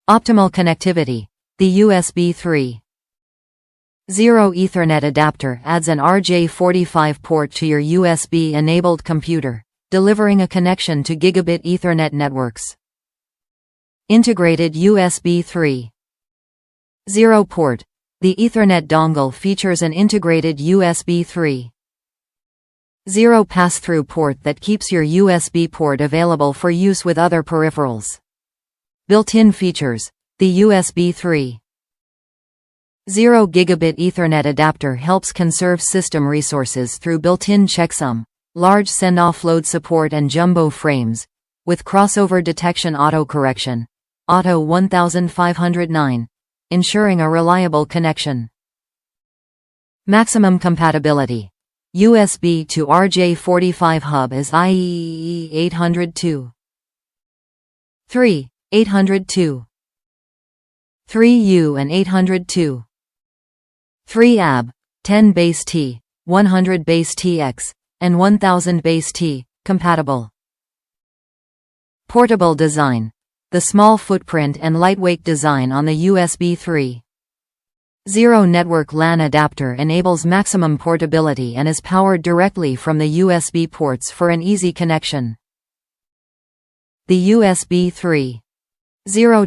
Optimal connectivity. The USB 3.0 Ethernet adapter adds an RJ45 port to your USB-enabled computer, delivering a connection to Gigabit Ethernet networks. Integrated USB 3.0 port. The Ethernet dongle features an integrated USB 3.0 pass-through port that keeps your USB port available for use with other peripherals. Built-in features. The USB 3.0 Gigabit Ethernet adapter helps conserve system resources through built-in checksum, large send offload support and jumbo frames, with crossover detection auto-correction, Auto 1509, ensuring a reliable connection. Maximum compatibility. USB to RJ45 hub is IEEE 802. 802. 3U and 802. 3AB, 10 base T, 100 base TX, and 1000 base T, compatible. Portable design. The small footprint and lightweight design on the USB 3.0 network LAN adapter enables maximum portability and is powered directly from the USB ports for an easy connection. The USB 3.0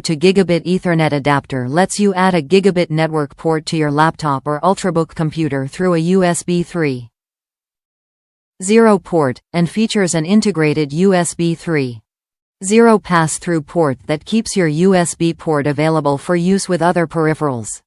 to Gigabit Ethernet adapter lets you add a gigabit network port to your laptop or ultrabook computer through a USB 3.0 port, and features an integrated USB 3.0 pass-through port that keeps your USB port available for use with other peripherals.